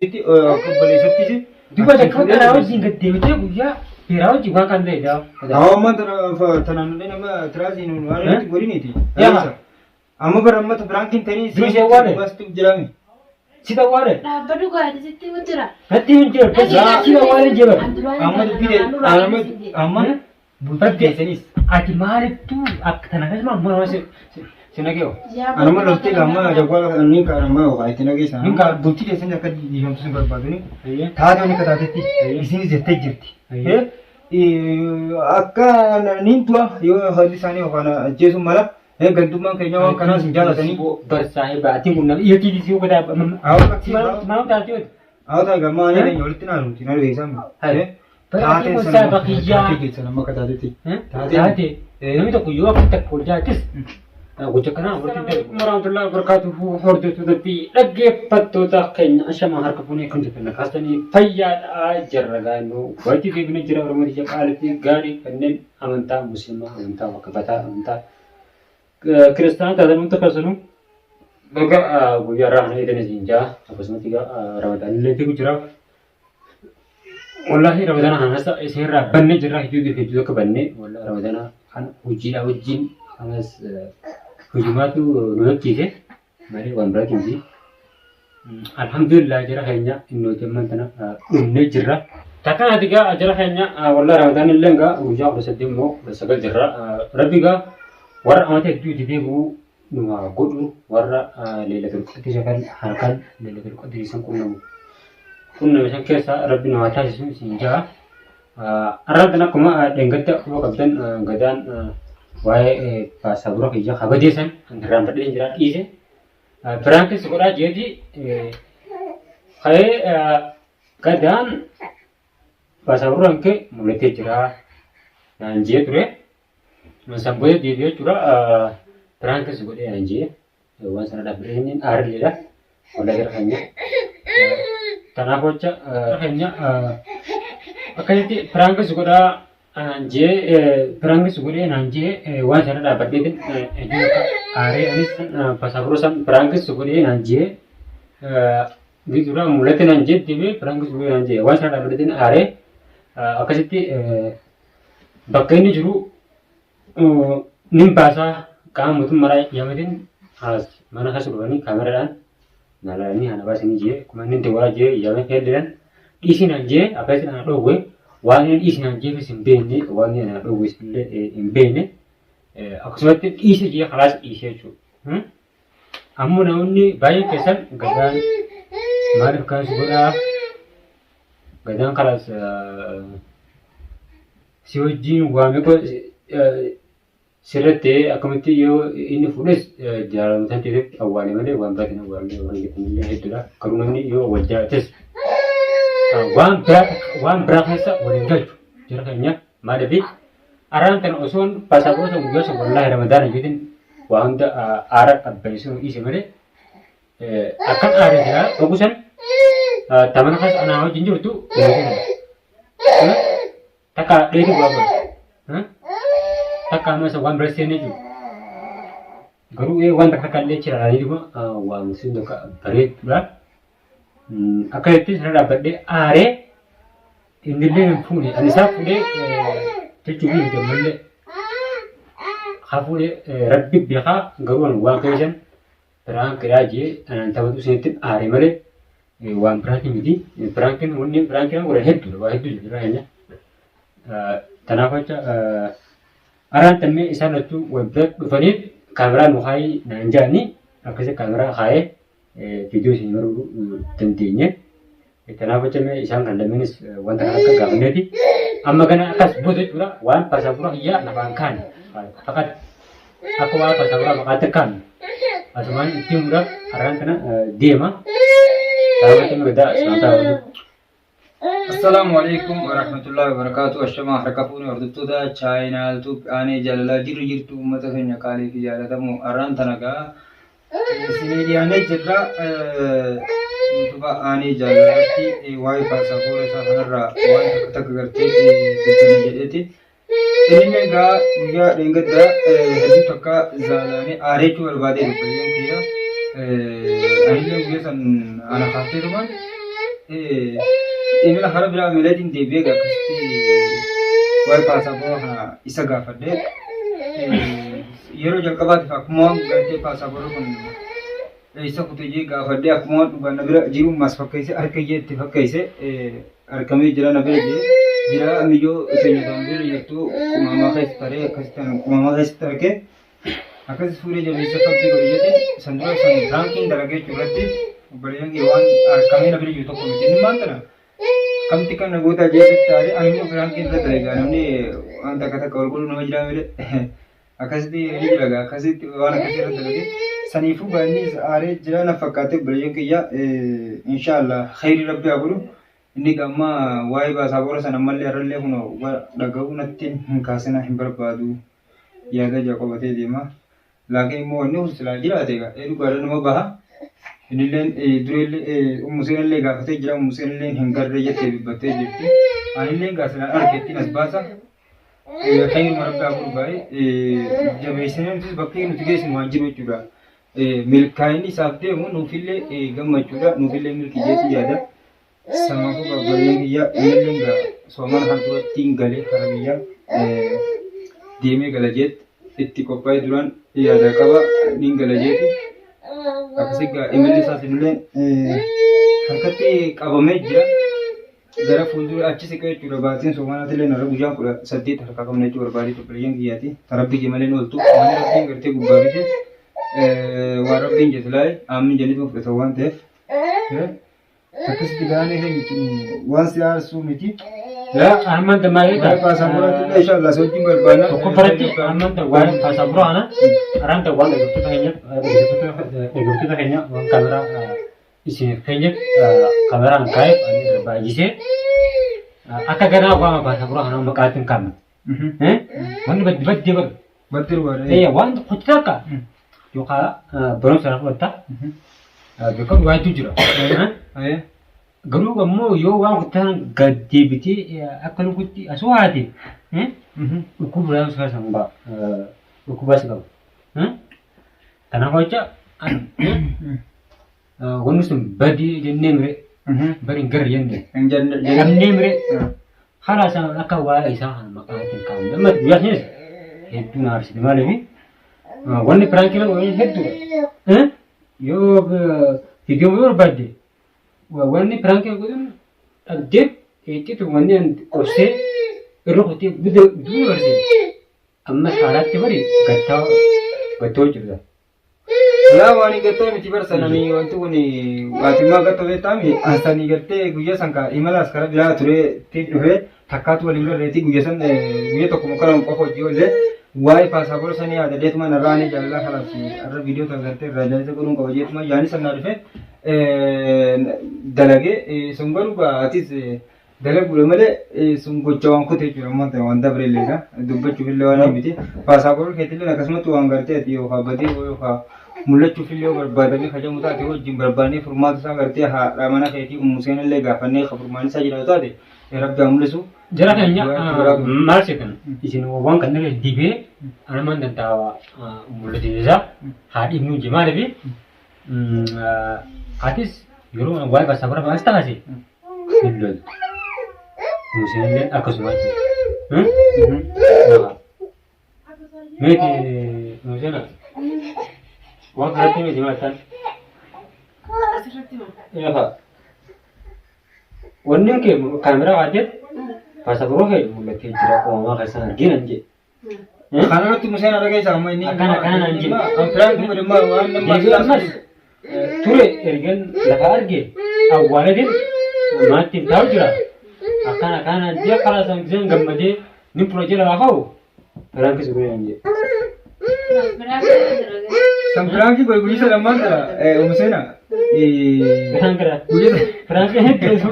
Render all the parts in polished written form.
Itu kembali seperti Duba da kan kana wajin ga tebete guya pera wajin ga kan dai da. amma tanan ne ma trazi ne wani gori ne ti. Ya. Amma bar amma ta brankin tani Dushe wane? bas tu jirami. Sida ware. Na badu ga da sitti mutira. Hatti min tero ta sida ware jeba. Amma da bide amma butte senis. Ati mari tu ak tanaga ma mo wase sinageo. Amma lotte amma jagwa ni ka amma wa itina ge sa. Ninka butti de senya ka di hom sun barbadu ni. Ayya. Ta da ni ka ta ti. Isini zette jirti. Akka nin tua yo hadisani wa jesu mala gantumman kenya wa kana sin jala tani. Bar sahiba ati kunna iya ti disiu kada mau ta ti. Aw ta gamma ne yolitina nu tina re sam. Ati ko sa bakiya. Ti sama ka ta ti. Ati. Nami to kuyo ak tak pol jatis. Gujakana warahmatullahi wabarakatuh hordatu dati dhaggeeffattoota ta keenya ashama harka fuunee kan jirtan kaastanii fayyaadhaa jarragaanu wanti beekna jira oromooti jaqaalitti gaarii kanneen amantaa musliimaa amantaa waqabataa amantaa kiristaanaa taatan takasanu baga guyyaa irraa eedan siinjaa akkasumatti ramadaan illee fiigu jira wallahi ramadaan hanasa iseerraa banne jirra hedduu akka banne wallahi ramadaan kan hojiidhaa wajjin amas Hujumatu nuhakise mari wambra kinji alhamdulillah jira hanya inno temman tana unne jirra takana diga ajra hanya wallahi ramadan illenga uja usadimo sagal jirra rabbiga war amate duti debu numa godu warra lailatul qadr shakal harkan lailatul qadr san kunna san kesa rabbina wa ta'ala sinja aradna kuma dengatta ko kabdan gadan wae pasabro hija khabadesan ram padin jira ise branke sekolah jadi khaye kadan pasabro anke mulai jira anje ture sampai dia cura branke sekolah anje wan sana da berin ar leda udah kira hanya tanah koca hanya akayati branke sekolah Anje perang sugure nanje wajana dapat din juga are anis pasabrosan perang sugure nanje dijura mulai nanje tibe perang sugure nanje wajana dapat din are akasiti bakkaini juru nim pasa kam mutum marai yamadin has mana hasulani kameradan nalani hana basini je kumanin dewa je yamen heliran isi nanje akasiti na dowe Wangi isna jefe simbene, wangi na dogo imbene. Akusmati isi dia kelas isi cu. Amu na unni bayi kesan gadan marif kan segera gadan kelas siwajin wame ko sirete akamati yo ini fules jalan santi dek awalnya mana wan berarti awalnya orang kita ni itulah karena ni yo wajah tes wan berak hesa boleh jadinya mana bi aran ten usun pasabro sungguh sebelah Ramadan jadi wan da arat abaisu isi mana akan ada ya bagusan taman khas anak jinjur tu taka dari berapa taka masa wan bersih ni tu guru wan tak le cira lagi tu wan sudah ka berit berat akan itu saya dapat de are indile fuli anisa fuli tercubi de malle khafuli rabbi biha garuan wan kejan terang keraje tahu tu sentit are male wan berarti midi berangkin unni berangkin boleh hedu jiranya tanah baca aran temme isana tu website dufanit kamera nuhai nanjani akase kamera hai video sini baru tentunya tanah baca me isang kanda minis wanta kana kagamne di amma kana akas bodit pura wan pasapura iya nabangkan fakat aku wa pasapura makatakan asman itu murah aran kana dia mah tahu baca me beda santa Assalamualaikum warahmatullahi wabarakatuh. Ashama harakapuni wardutu da channel tu ane jalala jiru mata senya kali ki jala tamu aran tanaga sini dia ane jira tu ba ane jalala ti wai pasapura sa harra wai tak garte tu jadi ti ini mega ya dengat da hadi taka zalane are tu albade rupayan tiya aile ugesan ana khate tu man imala hara biraa mileetiin deebi'ee akkasitti waa'ee paasaapooraa isa gaafadhee yeroo jalqabaatiif akkuma waan gartee paasaapooraa kun isa kutee gaafadhee akkuma waan dhugaan na bira jiru mas fakkeesse harka ijee itti fakkeesse argamee jira na bira jira miyyoo keenya kan bira jirtu kumamaa keessa taree akkasitti kumamaa keessa argee akkasii fuudhee jabeessa fakkii godhe jechuun sanduuqa san raankiin dalagee jirratti obboleeyyan waan argamee na bira jiru tokko miti inni maal kana kamti kan nagoota jechuun taa'ee ani immoo raankiin irra dalagaa namni waan takka takka walquluu nama jiraa miidhe akkasitti ni jiraga akkasitti waan akkasii irra dalagee saniifuu baay'inni aaree jira na fakkaatee obboleeyyan kiyya inshaallah khayrii rabbi haa godhu inni gamma waa'ee paasaapooraa sana ammallee irrallee kun dhaga'uu natti hin kaasina hin barbaadu yaada ija qabatee deema. Laakiin immoo inni silaa jiraate dhugaadha nama baha. Innilleen dureellee umuseenillee gaafatee jira umuseenilleen hin garree jettee dubbattee jirti. Anilleen gaasilaan argettiin as baasa. Fayyuma rabbi haa godhu baay'ee jabeessineentis bakkee nuti geessinu waan jiru jechuudha. Milkaa'inni isaaf deemu nuufillee gammachuudha nuufillee milkiyyeetti yaada. Samaafuu babbareedan kiyya innilleen soomana halturattiin galee kara biyya deemee gala jeetti. Itti qophaa'ee duraan yaada qaba niin gala jeeti akkasii imalli isaas illee harkatti qabamee jira gara fuuldura achi siqee jechuudha baatiin soomanaatti illee narra guyyaa 18 harkaa qabna jechuu barbaadee obboleeyyan kiyyaati tarabbii malee ooltu waan rabbiin gartee gubbaa bite waan rabbiin jeeslaa'e aamin jennituma fudhata waan ta'eef akkasitti gaanee waan si aarsuu miti. لا أحمد دمائي تا پاسپورت إن شاء الله سوچي بربانا تو كفرتي أحمد دمائي پاسپورت أنا أرام تقول لك تو هنيا كاميرا إسي هنيا كاميرا نكايب أني باجيسه أكا كنا وام پاسپورت أنا مكاتم كام وان بد جبر بدر واره إيه وان خطة كا جو كا برام سرف وتا بكم وايد تجرا أيه Garuu ammoo yoo waan kutaan gad deebitee akka nuti aswaati dhukkuba biraa osoo isaan ba'a dhukkuba isa qaba. Kanaaf jecha wanni sun badii jennee mire bari hin garre jennee mire haala isaan akka waa'ee isaa maqaa ittiin kaa'amu damma guyyaa sanis hedduu na arsite maaliif wanni piraankii lafa hedduudha yoo viidiyoo barbaadde wanni prank godhun dhagdeef eeqitu wanni qobsee irra kutee duu barsiise amma haaraatti bari gattoo jirta. Laa waan gattoo miti barsananii wanti kun waatimmaa gattoo beektaami ansanii gartee guyyaa san kaa imalaas karaa biraa ture tiif dhufee takkaatu waliin garreetii guyyaa san guyyaa tokko mukaran qofa hojii oollee waa'ee paasaapooraa sanii yaadadeetuma narraanii jaalalaa kanaaf irra viidiyoo kan gartee irraa jaalisa godhuun qaba jeetuma yaani sannaa dhufee dalage sun garuu baatis dalaguudha malee sun gocha waan kutee jiru ammoo ta'e waan dabreelleedha dubbachuuf illee waan miti paasaapooraa keetillee akkasumatti waan gartee ati yookaan badee yookaan mul'achuuf illee yoo barbaadamee kajamu taate wajjin barbaadnee furmaata isaa gartee haadha mana keetii umuseen illee gaafannee ka furmaan isaa jiraatu taate rabbi haa mul'isu. Jara keenya maal seetan isin waan kan irra dibee anamaan danda'a mul'ate isaa haadhi nu jimaalefi Atis yeroo waa'ee paasaapooraa maal taasise hin loltu. Museenillee akkasumatti. Meeti Museena waan kanatti miti maattan. Yafa wanni kee kaameraa baatee paasaapooraa kee mul'atee jira uumamaa keessaan arginan jee. Kanarratti Museen argaa isaa amma inni akkana hin jiru. Amfiraan kun dhimma waan nama ture ergan lafa arge awwaalatiin maattiin taa'u jira akkana jee karaa san gammadee ni purojee lafaa ka'u biraan keessa guyyaa hin jee. Sanfiraanki guyyaa lammaan dha Museena. Biraan kira biraan kira hedduu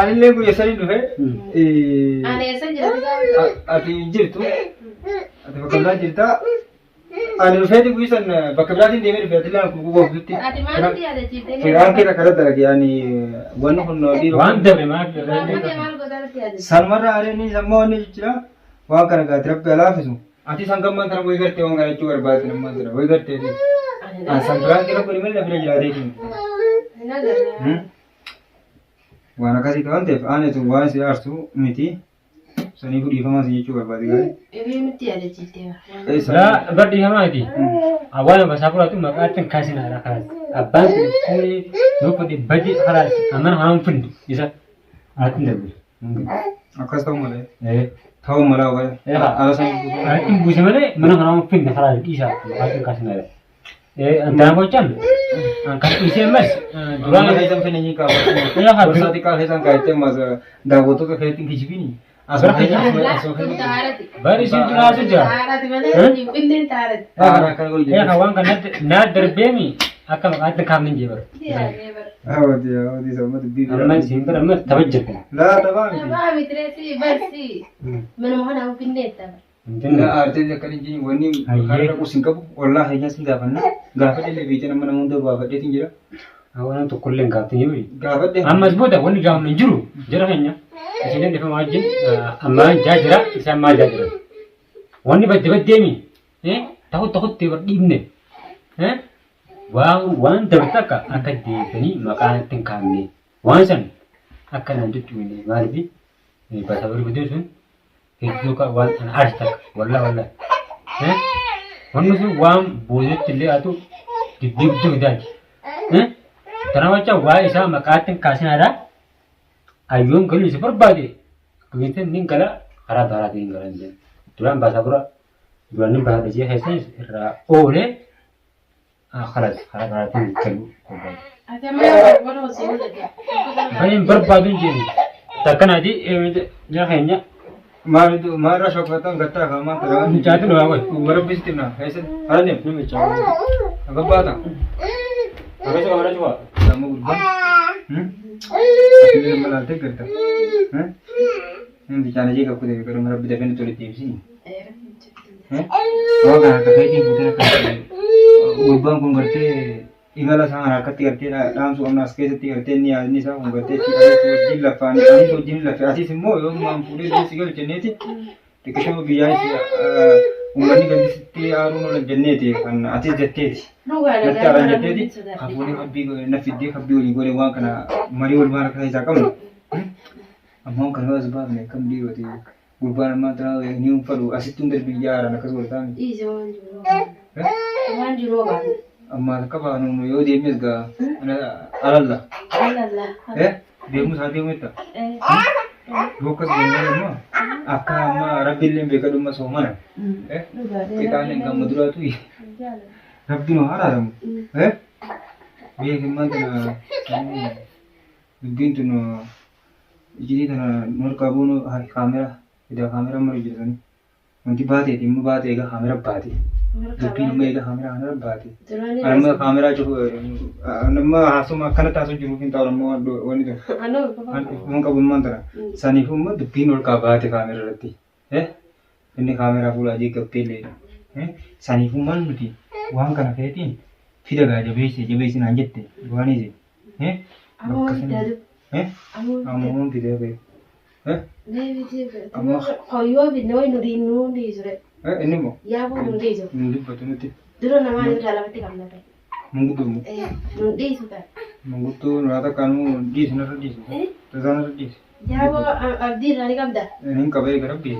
anillee guyyaa sanii dhufe. Ani eessa jira? Ati jirtu ati bakka biraa jirtaa. Ani dhufeeti guyyaa san bakka biraatiin deemee dhufee ati laan gurgurtutti. Ati maalitti yaadachiiftee? Firaan kee takka irratti arge ani wanni kun dhiiroo. waan dabre maal Sanumarraa areeni sammoo inni jira waan kana gaati rabbi alaafisu. Ati san gammaan kana wayii gartee waan kana jechuu barbaadde nammaan jira wayii garteeti. San biraan kee tokko dhimma bira jiraatee jiru. Waan akkasii ta'an ta'eef aanetu waan si aarsu miti. Sanii fudhiifamaa si jechuu barbaade galee. Ebi miti yaadachiiftee Raa badii hamaati. Awwaala basaa fudhatu maqaatti kaasinaadha kaas. Abbaan fuudhee yoo fudhe badii karaas amman hamaan fundi isa haati darbu. Akkas ta'u malee. Ta'u malaa wayi. Ala sanii Haati buuse malee mana hamaan fundi karaas dhiisaa maqaatti kaasinaadha. Antaan gochaan kan dhiisee mas duraan keessan fedhanii qabu. Gosaati qaafeetan kaayyatee mas daawwattoota keetiin kijibini. Bari isin duraasu jira. Taarati malee hin qinne taarati. Waan kanatti naa darbeemi akka maqaatti kaafnin jee bara. Hawwati sama dubbii bira. Amma isin bira amma tabajjate. Laa tabaa miti. Tabaa mitireeti barsi. Mana mana hin qinne taara. Laa aartee akka hin jiru wanni har'a qusin qabu wallaahi hiyyaa si gaafanna. Gaafadhe beekee nama hunda baafadheetiin jira. Waan tokkollee hin gaaftin yoo. Gaafadhe. Ammas booda wanni gaafnu hin jiru jira keenya. Isin defa wajjin amma jaajira isaan maal jaajira. Wanni badde baddeemi. Ta'utti bar dhiibne. Waan dabarta akka deebanii maqaan ittiin kaafne. Waan san akka naan jechuun maaliif basa bari badee sun hedduu waan ana aarsa walla. Wanni sun waan boodetti illee haa ta'u dibdibduu fidaati. Kana wacha waa isaa maqaa ittiin kaasinaadha. Ayyoon galuu isa barbaade kunis ni gala karaa baaraatiin hin galan jedhu. Duraan baasaa bura duraan ni baasa dhishee keessan irraa oolee karaa baaraatiin galuu barbaade. Ati amma wal hosii hojjete. Baay'een barbaadu hin jennu. Takkanaati jira keenya. Maalirraa shokkatan gattaa kaamaa taraa. Mucaatu dhawaa qoy. Warra bistimna keessan haaneef ni michaa'u. Akka baata. Akkasuma kamara cufa. Sama gurbaan. Ini malah tegar tak? Ini bicara je aku tadi kalau mereka beda tulis TV. Oh kan kakak ini bukan kakak. Gurbang pun ngerti. Ingala sangat rakyat ngerti. Dalam soal naskah seti ngerti ni saya pun ngerti. Sojil lapan, ani sojil lapan. Asyik semua yang mampu dia segala jenis itu. Tiketnya mau biaya sih. Umurnya ganti seti arun orang jenis itu kan asyik jenis. Nanti orang jenis itu. Aku ni habis nafidi habis ni gua ni wang kena mari ulmar kena isa kamu. Among kan was bab ni kam di waktu gurbaan matra ni umparu asyik tundar biara nak kasih orang. Ijo manjuro kan. Amma kaba nu yo dia misga alalla. Allah. Dia musa dia mita. Bukas benda ni akka amma rabbil lim beka dum so mana. Kita ni kam mudra tu. Rabbi no hararam. Biar gimana na bintu no jadi na nur kabu no kamera ida kamera mari jadi nanti baate timu baate ega kamera baate. Tapi nama ega kamera ana baate. Nama kamera cukup nama hasu makan tasu jurukin tahu nama wani tu. Anu. Mungkin kabu mantara. Sani pun tapi nur kabaate kamera rati. Ini kamera pula aja kepele. Sani pun man mesti. Wang kana fetin. Tidak aja besi nanjette. Wani je. Amu tidak. Amu tidak be. Nih tidak. Amu kau bina nuri sore. Ini mo. Ya bu nuri jo. Nuri betul nanti. Dulu nama itu dalam hati kamu nanti. Munggu tu. Nuri sudah. Munggu tu nurata kamu di sana di. Terus di. Ya bu abdi nari kamu dah. Ini kabar kerap di.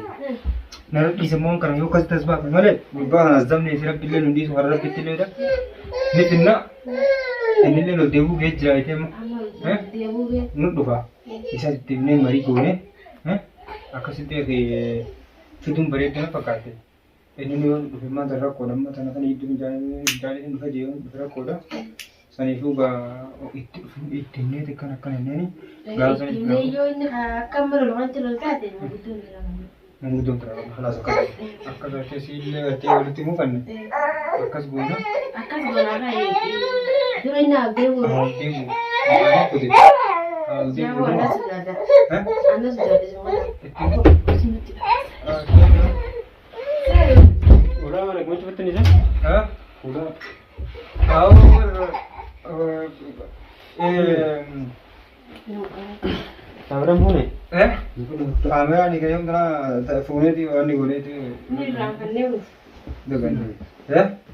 Nanti semua kan yuk kasih tasbih. Malah berbahasa azam ni sirap pilih nundi suara pilih dah. Ni tinna. Ini le lo debu gejra itu mah. Debu ge. Nut doa. Isa timne mari kone. Akasih dia Fitum berat na pakate. Ini ni memang darah koda, macam mana itu menjadi ini kerja darah koda. Sani juga itu ni tekan ini. Ini yo ini kamera orang terus kate, begitu ni. Mengudung terang, halas akal. Akal saya sih tiap hari timu kan. Akas guna apa ini? Dulu ini debu. Debu. Apa tu? Debu anda sudah ada. Anda sudah ada semua. Udah mana kau cepat ni sah? Udah. Sabaran pun ni. Kamera ni kayaknya kena phone ni orang ni boleh tu. Ini ramai ni. Dengan.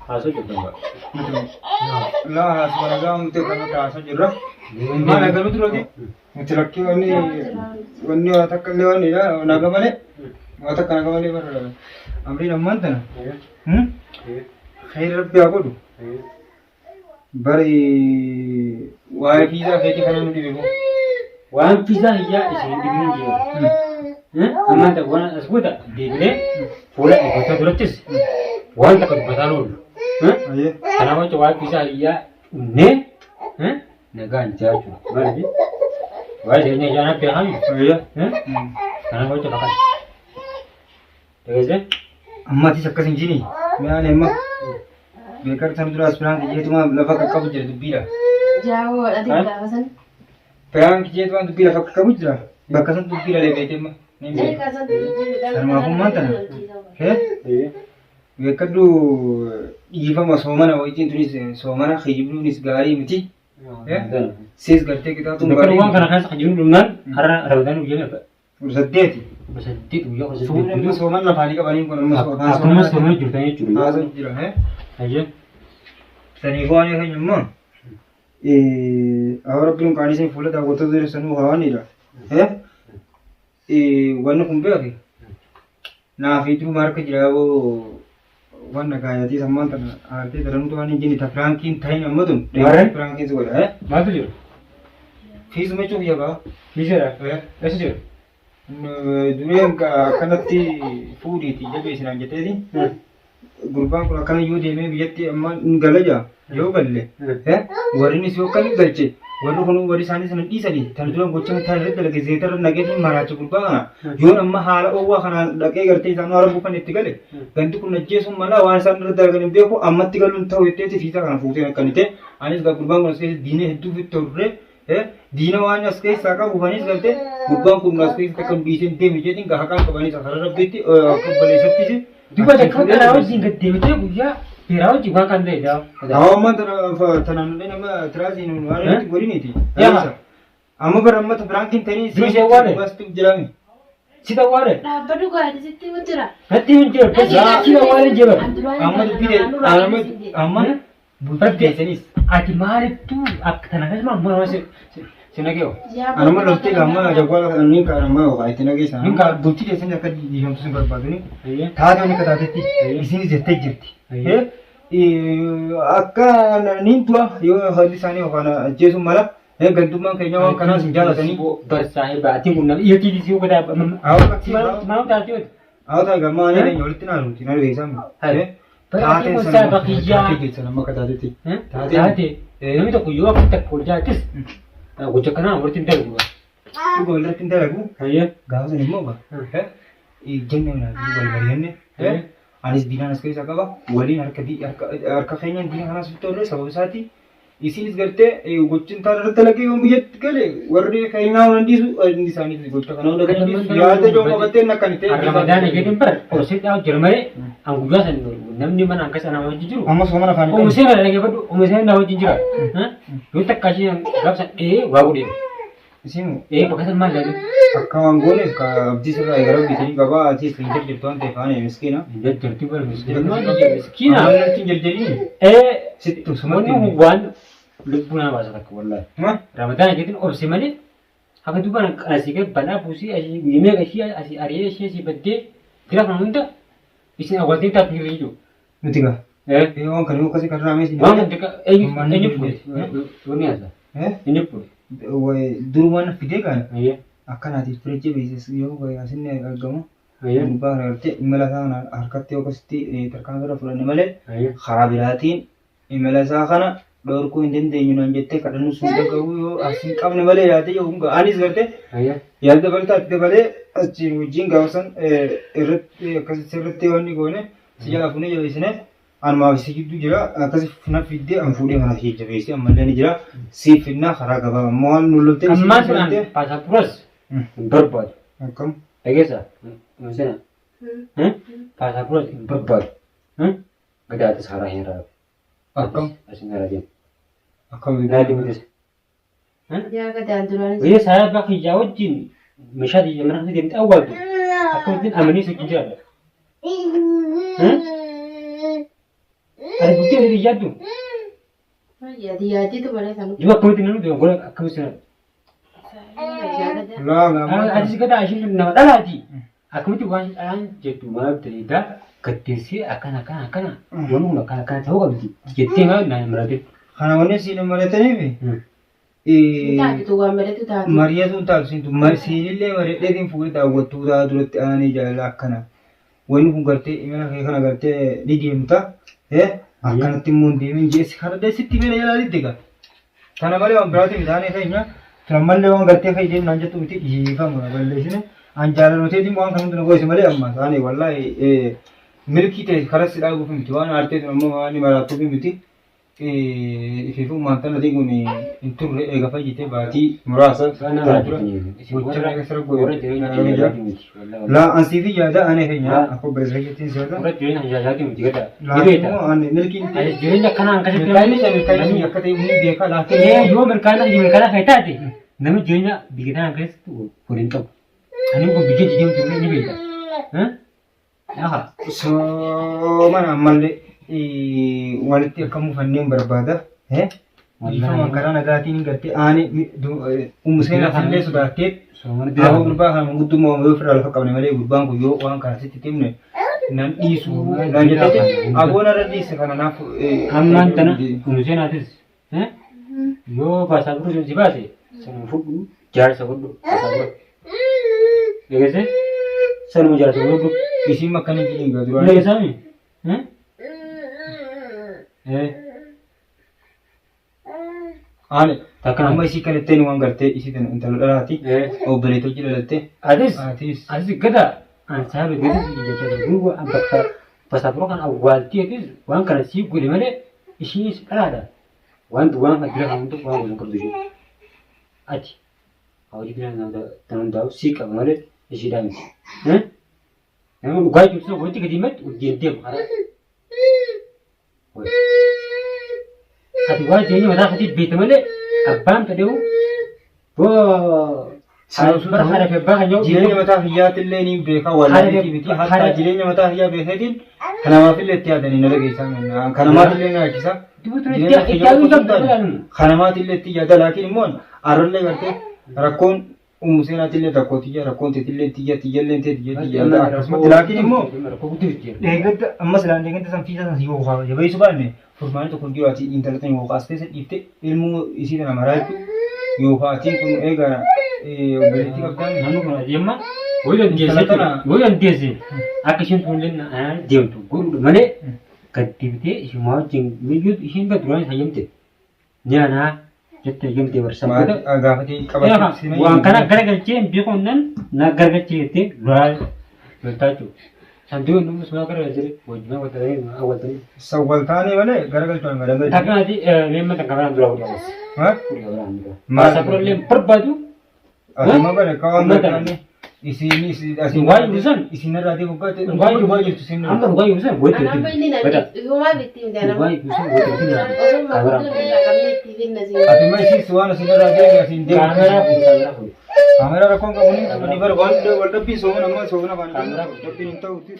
Hasil juga. Lah, sebenarnya untuk kalau tak asal jurah. Maal agaruu turooti? Nuti lakkii wanni waa takka illee wanniidha. Naga malee waa takka naga malee bara amriin ammaan tana. Khayri rabbi haa godhu. Bari waa'ee fiizaa feetii kana nu dhibe moo? Waan fiizaa hiyyaa isin dhibni jiru. Ammaan ta'u waan as godha deebinee fuula dhibbataa durattis waan takka dubbataa oolu. Kanaaf jecha waan fiizaa hiyyaa unnee nagaan jiraachuu maali? Waan jireenya hiyyaa naaf beekamu. Kanaaf jecha fakkaata. Dhageessee? Ammaatis akkas hin jini. Mi'aan emma beekar san dura aspiraan jeetuma lafa qaqqabu jira dubbiidha. Jaawoo dhadhi gaafasan. Piraan jeetuma dubbii lafa qaqqabu jira. Bakka san dubbiidha leebeete emma. Sarmaafummaan tana. Beekaddu dhiifama soomana wajjin tunis soomana hijibluunis gaarii miti. Siis gartee qixaatuun gaarii. Waan kana keessa jiru dhumnaan har'a ramadaan guyyaa meeqa? Saddeeti. Saddeet guyyaa kudha Fuudhee amma sooman lafaanii qabanii kun amma akkuma soomanii jirtan jechuudha. Haasa'u jira. Ayyee. Sanii waan keenya immoo haa rabbiin qaanisin fuula daawwattoota jiru sanuu hawaanidha. Wanni kun beeke naafiituu marka jiraaboo wanna gaayatii sammaan tana aartee darantu waan hin jini ta firaankiin ta'in amma tun firaankiin si godha. Maaltu jiru? Fiisuma cuuf yabaa. Fiiseera? Eessa jiru? Dureen akkanatti fuudhiiti jabeessinaan jetteeti. Gurbaan kun akkana yoo deemee biyyatti amma galaja yoo galle warrinis yoo kan galche warri kun warri isaanii sana dhiisanii tan dura gocha tan irratti dalage zeetarra nageetiin maraacha gurbaa kana yoon amma haala oowwaa kanaan dhaqee gartee isaan warra buufan itti gale ganti kun ajjeesuun mala waan isaan irratti dalagan hin beeku ammatti galuun ta'u jetteeti fiisaa kana fuutee akkanite anis gurbaan kun as keessatti diinee hedduu fitti turre diina waan as keessaa qabu buufanis galte gurbaan kun as keessatti akka dhiiseen deeme jedhin haqaan qabanis afara rabbitti akka baleessattis Duba jakka kana wajjin gad deebitee guyyaa beeraa wajjin waan kan ta'edha. Amma tanaan nama tiraasiin waan itti godhiniti. Amma bara amma firaankiin ta'anii Durisee waadhe? Bastu jiraami. Si ta'waadhe? Dhaabbatu gaadhi sitti hin jira. Natti hin jiru. Si ta'waadhe jira. Amma dubbide amma bulteessanis. Ati maalittu akka kana keessumaa amma sinageo. Anuma loltee amma jawwaala ni kaarama waa itti nageessa. Ni kaa bultii keessan akka diigamtu sin barbaaduni. Taatee ni kataatetti isinis jettee jirti. Akka niin tu'a yoo haalli isaanii yookaan ajjeesuun mala gantummaan keenya waan kanaas hin jaalatanii. Barsaa'ee baatiin kun nama iyo tiivisii yoo gadaa maal taatee Awta gammaa ni leenya walitti naanuti na beeksam. Taatee sana bakiyyaa. Keessan amma kataatetti. Taatee namni tokko yoo akka takka hojjaatis gocha kanaa walitti hin dalagu. Dhuga walirratti hin dalagu. Gaafa sun immoo jenne wal mari'anne. Anis diinaan as keessa qaba. Waliin harka keenyaan diina kanaas bittoorre sababa isaati. Isinis gartee gochin taana irratti dalagee yoo biyyatti gale warri keenyaa waan dhiisu inni isaaniif gocha kana hunda kan dhiisu yaada joo qabateen akkan ta'e. Ramadaan eegeen bar qorsee dhaa'u jira malee an guyyaa san namni mana akkasa nama wajjin jiru. Amma soomana afaan. Oomiseen irra dhageeffadhu oomiseen na wajjin jira. Yoo takka isheen gaafsan waa godhee. Isimu Bakka san maal jedhu? akka waan gooneef ka abdii sirraa eegara bitanii gabaa atiis kan jirtu waan ta'eef aanee miskiina. Jajjartii bara miskiina. Miskiina. Ammalatti hin jaljalini. Sittu sumatti. Wanni waan lubbuu nama baasa takka wallahi. Ramadaan eegeetiin obsi malee haka dubbaan asii gad bal'aa buusii asii guyyamee ashii asii ari'ee ishee asii baddee fira kana hunda isin awwaaltee taatu hirrii jiru. Nuti gaa. Waan kan yoo akkasii kan raamees. Waan kan takka eenyu fuudhe? Wanni haasa? Eenyu fuudhe? Durumaan fidee kana akkanaatiif fireechee beeksisa yoo asinne argamu. Gubbaa kana galtee imala isaa harkatti yoo akkasitti tarkaanfii fudhanne malee karaa biraatiin imala isaa kana dhorkuu hin dandeenyu naan jettee kadhannu sun dhagahuu yoo asin qabne malee yaadde yoo hunga anis gartee yaadda baltaatti dabalee achiin wajjin gaafasan irratti akkasitti irratti wanni goone si jalaa fuunee jabeessine anumaaf si gidduu jira akkasi fina fiddee an fuudhee kana si jabeessee ammallee ni jira si finnaa karaa gabaa ammoo waan nu loltee ammaa sanaan paasaapooras hin barbaadu. Akkam Dhageessaa? Sena paasaapooras hin barbaadu. Gadaatis haraa hin raabu. akkam Asin haraa deemu. akkam Naadi mudisa. Yaa gadaan duraan. Wayyaa saayyaa bakka ijaa wajjin meeshaa biyya mana keessatti deemtee awwaaltu akkamittiin amanee sochii jiraadha. Ati bultee asii biyyaattu? Yaadi tu mana sanu. Juga kami tinggal di Angola kami sana. Aji kata asyik nama dah aji. Aku tu wan jetu malam terida ketisi akan. Wanu akan tahu kau tu. Jeting kan nama mereka. Karena mana sih nama mereka ni? Tak itu gua mereka tu tak. Maria tu tak sih tu. Sini le mereka ni full tahu waktu dah dulu ane jalan akana. Wanu pun kerja, mana kerja kerja di dia muta. Akan timun dia menjadi sekarang dah sih tiba jalan di tiga. Karena malah orang berarti misalnya kayaknya. Selama le orang kerja kayak dia nanya tu mesti iya mana boleh sini. Anjaran nanti di mana kamu tu nak buat semalam amma. Ane wallahi milki teh kerja sih aku pun tuan arti tu nama ni malah tu pun mesti. Ibu mantan nanti guni itu apa gitu berarti merasa lah ansivi ada aneh kayaknya aku bersahaja siapa Orang jual yang jadi mesti kata. lah aneh milki Ada jual yang kanan kasih kali ni ya kata ini dia kan lah Dua mereka kata tadi. Nama jualnya bikin apa tu? Kurintok. Ani ko bikin jadi macam ni beda. Hah? so mana malle wanti kamu fannin berbada ifa makarana gati ni gati ani umusena fille sudah ket aku berubah kan mengutu mau berfiral alfa kau ni malah berubah aku yo orang kasih titim ni nan isu nan jadi aku nara di sekarang aku Aman tanah umusena atis. Yo bahasa Guru siapa sih? Sama fuku jar sabudu. Ya guys, saya mau jar sabudu. isi makan ini juga dulu Lagi sami. ani Takkan. amma isi kan tenu ang garte isi tenu entar lalati oh beri tu jadi lalate Atis. atis Gada. Saya begitu jadi guru ampak pas apro kan awal dia tu wan kan si guru mana isi ada. Wan tuang kan dia untuk wan untuk kerja. Aji. Awak dia nanda tanam tahu si kan mana isi dah. Yang gua itu so gua tiga dimet ujian dia ada. Hati gua jadi mana hati bete mana abang tadi bo Sudah ada febah hanya jirenya mata hiyat ille ni beka wala ni biti hatta jirenya mata hiya behetin kana ma fille tiada ni nalage sama kana ma fille na kisa kana ma fille tiada lakin mon arle garte rakon umusena tille takoti ya rakon tille tiya lakin mon degat amma salan degat sam fisa sam siwo kha ya bai subane furman to kungi wati internet ni wo kaste se ifte ilmu isi na maratu yo khati kun ega berarti kan nanu kana jemma woyan desi akishin tulen na jem tu guru mane kadibte shuma jing miyut ishin ba duran sayamte nyana jette yemte bersama agafati kabati wan kana garagal chen bi konnan na garagal chete dural beltaju sandu numus ma kara jere wajna watare awal tani sawaltani wale garagal tuan garagal takkan adi memang tangkaran dulu ha masa problem perbaju asma bale kawan ni isi Wai urusan isi na rati ko kate wai itu sin Anda wai urusan buat itu. Anak ini nanti rumah bitim dalam. Wai urusan buat itu. Orang mahu tu nak kami TV nasi. ati mai si suwana sin rati ya sin de kamera rakon ka muni ni bar wal de wal bi so na ma so na bani Kamera. tapi inta uti